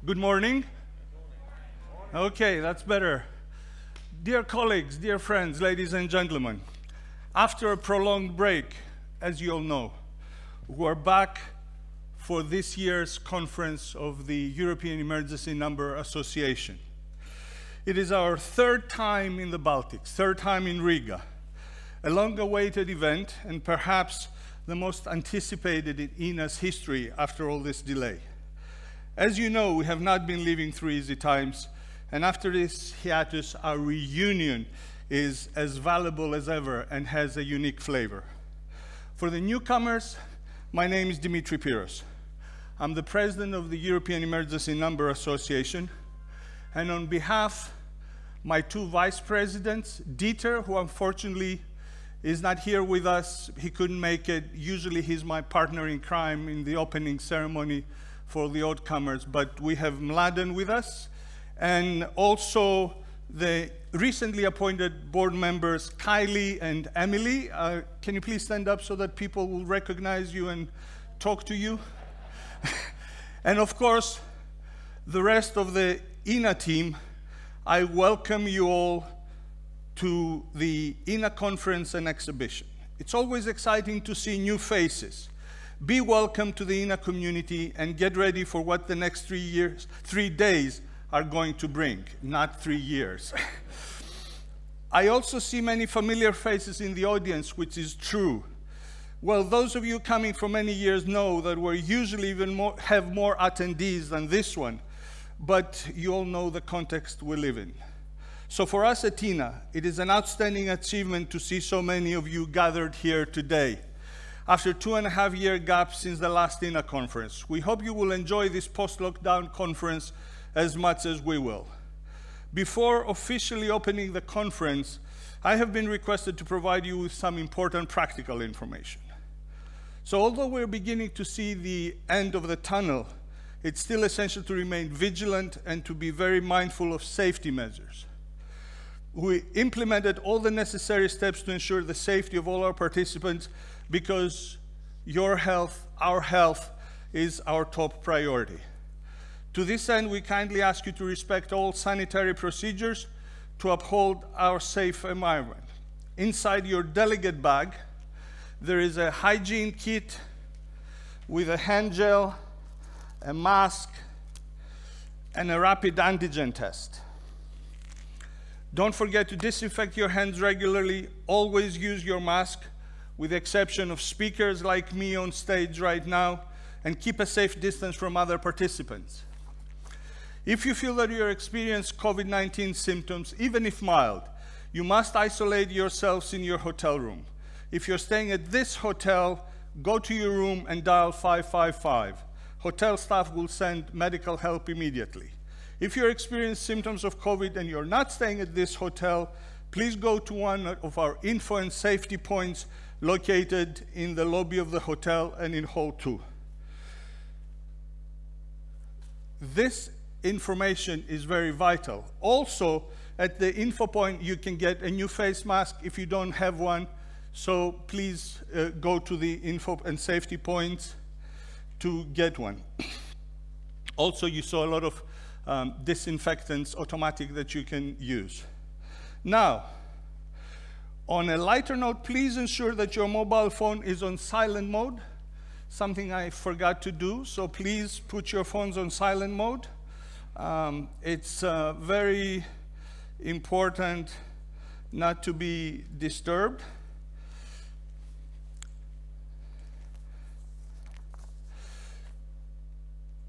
Good morning. Okay, that's better. Dear colleagues, dear friends, ladies and gentlemen, after a prolonged break, as you all know, we're back for this year's conference of the European Emergency Number Association. It is our third time in the Baltics, third time in Riga, a long-awaited event and perhaps the most anticipated in EENA's history after all this delay. As you know, we have not been living through easy times, and after this hiatus, our reunion is as valuable as ever and has a unique flavor. For the newcomers, my name is Demetrios Pyrros. I'm the president of the European Emergency Number Association, and on behalf of my two vice presidents, Dieter, who unfortunately is not here with us, he couldn't make it. Usually he's my partner in crime in the opening ceremony for the oldcomers, but we have Mladen with us, and also the recently appointed board members, Kylie and Emily. Can you please stand up so that people will recognize you and talk to you? And of course, the rest of the EENA team, I welcome you all to the EENA Conference and Exhibition. It's always exciting to see new faces. Be welcome to the EENA community and get ready for what the next 3 days are going to bring, not 3 years. I also see many familiar faces in the audience, which is true. Well, those of you coming for many years know that we usually have more attendees than this one, but you all know the context we live in. So for us at EENA, it is an outstanding achievement to see so many of you gathered here today. After 2.5-year gap since the last EENA conference, we hope you will enjoy this post-lockdown conference as much as we will. Before officially opening the conference, I have been requested to provide you with some important practical information. So although we're beginning to see the end of the tunnel, it's still essential to remain vigilant and to be very mindful of safety measures. We implemented all the necessary steps to ensure the safety of all our participants because your health, our health, is our top priority. To this end, we kindly ask you to respect all sanitary procedures to uphold our safe environment. Inside your delegate bag, there is a hygiene kit with a hand gel, a mask, and a rapid antigen test. Don't forget to disinfect your hands regularly. Always use your mask, with the exception of speakers like me on stage right now, and keep a safe distance from other participants. If you feel that you experience COVID-19 symptoms, even if mild, you must isolate yourselves in your hotel room. If you're staying at this hotel, go to your room and dial 555. Hotel staff will send medical help immediately. If you experience symptoms of COVID and you're not staying at this hotel, please go to one of our info and safety points located in the lobby of the hotel and in Hall 2. This information is very vital. Also, at the info point, you can get a new face mask if you don't have one. So please go to the info and safety points to get one. Also, you saw a lot of disinfectants, automatic, that you can use. Now, on a lighter note, please ensure that your mobile phone is on silent mode, something I forgot to do, so please put your phones on silent mode. It's very important not to be disturbed.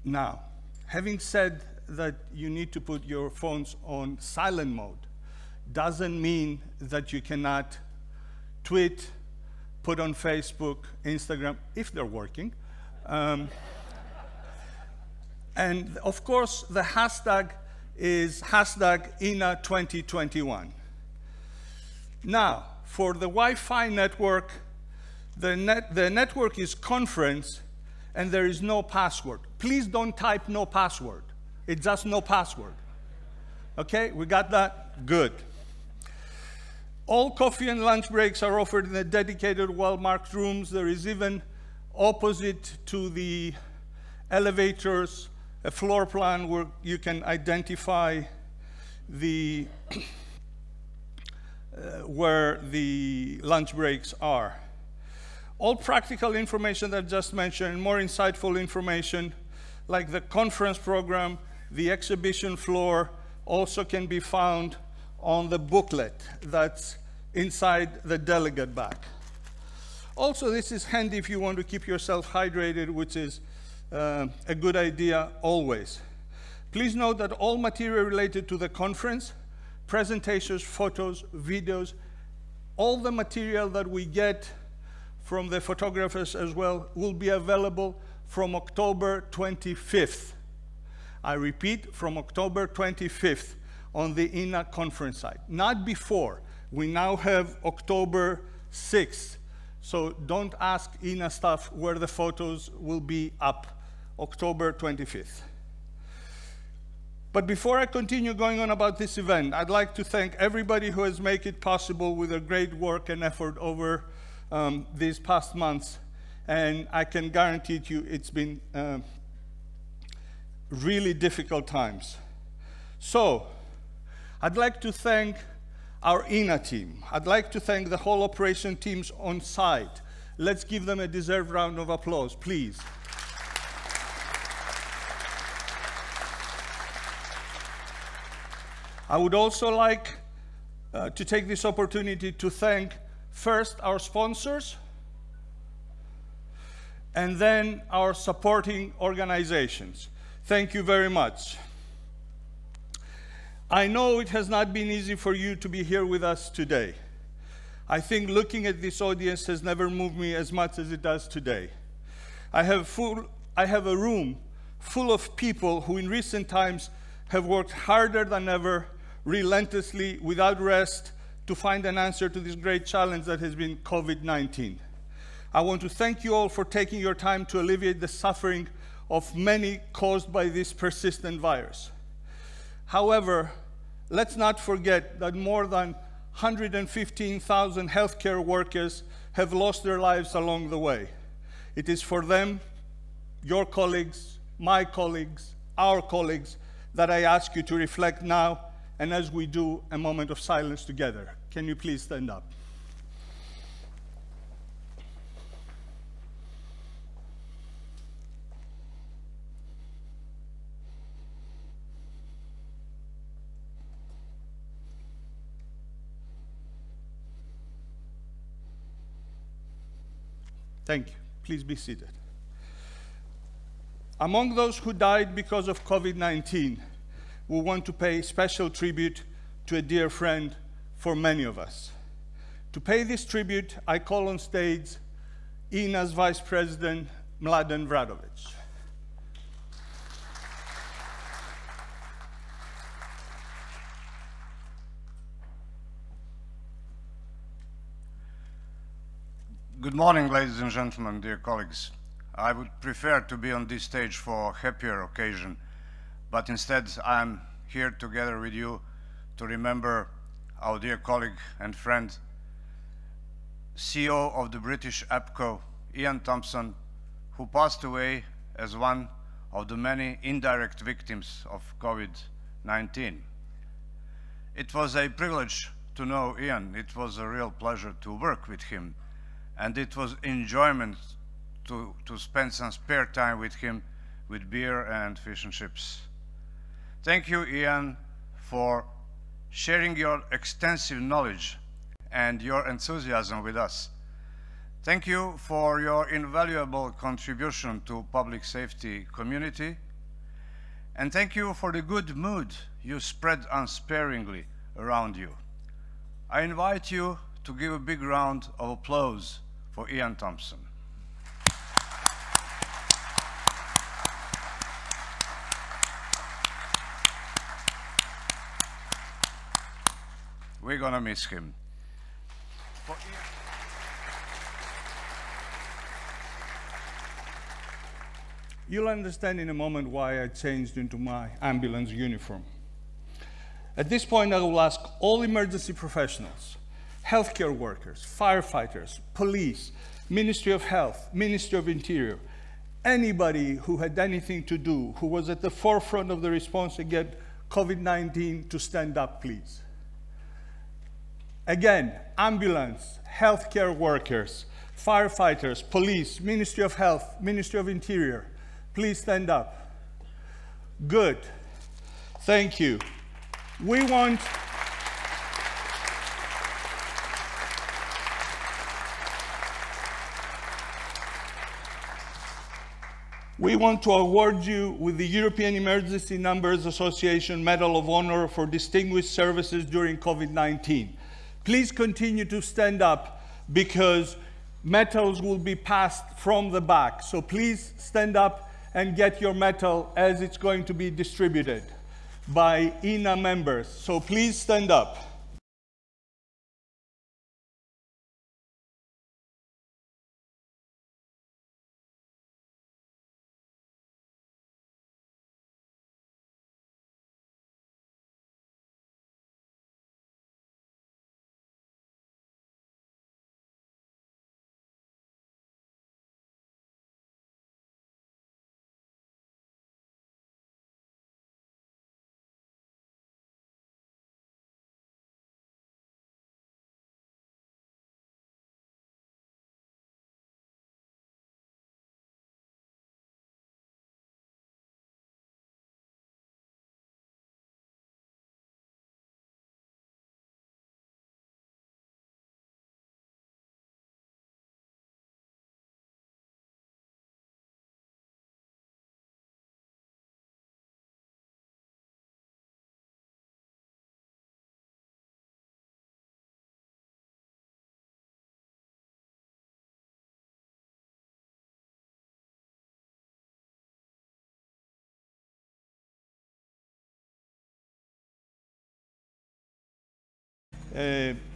Now, having said that you need to put your phones on silent mode, doesn't mean that you cannot tweet, put on Facebook, Instagram, if they're working. And of course, the hashtag is #EENA2021. Now, for the Wi-Fi network, the network is conference, and there is no password. Please don't type no password. It's just no password. Okay, we got that? Good. All coffee and lunch breaks are offered in the dedicated, well-marked rooms. There is even, opposite to the elevators, a floor plan where you can identify the where the lunch breaks are. All practical information that I just mentioned, more insightful information, like the conference program, the exhibition floor, also can be found on the booklet that's inside the delegate bag. Also, this is handy if you want to keep yourself hydrated, which is a good idea always. Please note that all material related to the conference, presentations, photos, videos, all the material that we get from the photographers as well will be available from October 25th. I repeat, from October 25th on the EENA conference site. Not before. We now have October 6th. So don't ask EENA staff where the photos will be up, October 25th. But before I continue going on about this event, I'd like to thank everybody who has made it possible with their great work and effort over these past months. And I can guarantee to you it's been really difficult times. So I'd like to thank our EENA team. I'd like to thank the whole operation teams on site. Let's give them a deserved round of applause, please. I would also like to take this opportunity to thank first our sponsors and then our supporting organizations. Thank you very much. I know it has not been easy for you to be here with us today. I think looking at this audience has never moved me as much as it does today. I have a room full of people who in recent times have worked harder than ever, relentlessly, without rest, to find an answer to this great challenge that has been COVID-19. I want to thank you all for taking your time to alleviate the suffering of many caused by this persistent virus. However, let's not forget that more than 115,000 healthcare workers have lost their lives along the way. It is for them, your colleagues, my colleagues, our colleagues, that I ask you to reflect now, and as we do, a moment of silence together. Can you please stand up? Thank you. Please be seated. Among those who died because of COVID-19, we want to pay special tribute to a dear friend for many of us. To pay this tribute, I call on stage EENA's Vice President, Mladen Vradovic. Good morning, ladies and gentlemen, dear colleagues. I would prefer to be on this stage for a happier occasion, but instead I'm here together with you to remember our dear colleague and friend, CEO of the British APCO, Ian Thompson, who passed away as one of the many indirect victims of COVID-19. It was a privilege to know Ian. It was a real pleasure to work with him, and it was enjoyment to spend some spare time with him with beer and fish and chips. Thank you, Ian, for sharing your extensive knowledge and your enthusiasm with us. Thank you for your invaluable contribution to public safety community. And thank you for the good mood you spread unsparingly around you. I invite you to give a big round of applause for Ian Thompson. We're gonna miss him. You'll understand in a moment why I changed into my ambulance uniform. At this point, I will ask all emergency professionals, healthcare workers, firefighters, police, Ministry of Health, Ministry of Interior, anybody who had anything to do, who was at the forefront of the response against COVID-19, to stand up, please. Again, ambulance, healthcare workers, firefighters, police, Ministry of Health, Ministry of Interior, please stand up. Good. Thank you. We want to award you with the European Emergency Numbers Association Medal of Honor for distinguished services during COVID-19. Please continue to stand up because medals will be passed from the back. So please stand up and get your medal as it's going to be distributed by EENA members. So please stand up.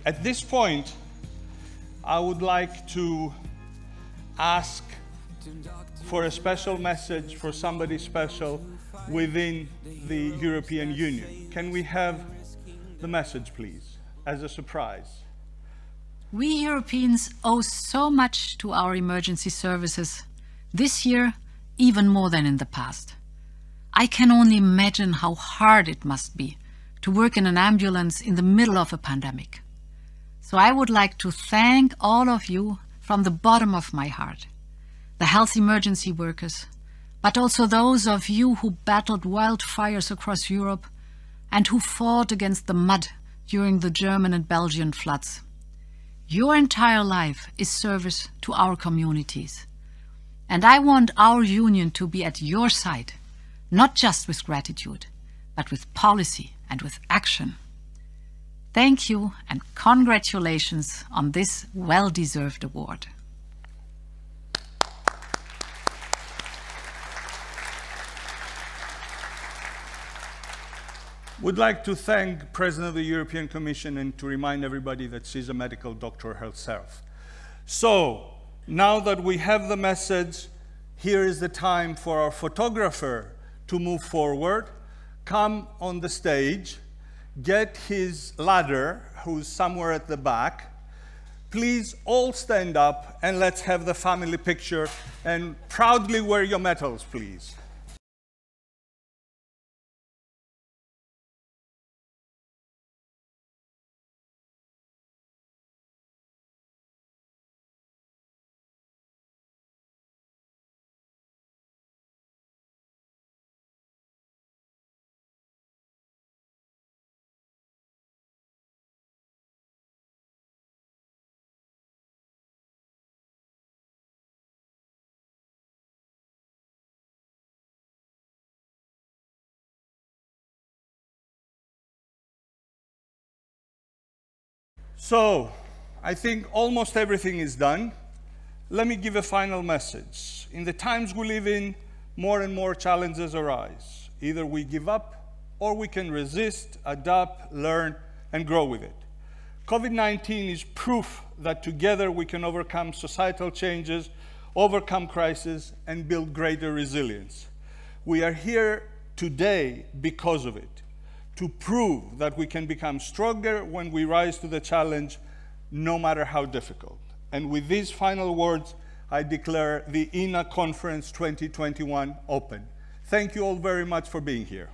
At this point, I would like to ask for a special message for somebody special within the European Union. Can we have the message, please, as a surprise? We Europeans owe so much to our emergency services, this year even more than in the past. I can only imagine how hard it must be to work in an ambulance in the middle of a pandemic. So I would like to thank all of you from the bottom of my heart, the health emergency workers, but also those of you who battled wildfires across Europe and who fought against the mud during the German and Belgian floods. Your entire life is service to our communities. And I want our union to be at your side, not just with gratitude, but with policy and with action. Thank you and congratulations on this well-deserved award. Would like to thank the President of the European Commission and to remind everybody that she's a medical doctor herself. So, now that we have the message, here is the time for our photographer to move forward, come on the stage, get his ladder, who's somewhere at the back. Please all stand up and let's have the family picture and proudly wear your medals, please. So, I think almost everything is done. Let me give a final message. In the times we live in, more and more challenges arise. Either we give up, or we can resist, adapt, learn, and grow with it. COVID-19 is proof that together we can overcome societal changes, overcome crises, and build greater resilience. We are here today because of it, to prove that we can become stronger when we rise to the challenge, no matter how difficult. And with these final words, I declare the EENA Conference 2021 open. Thank you all very much for being here.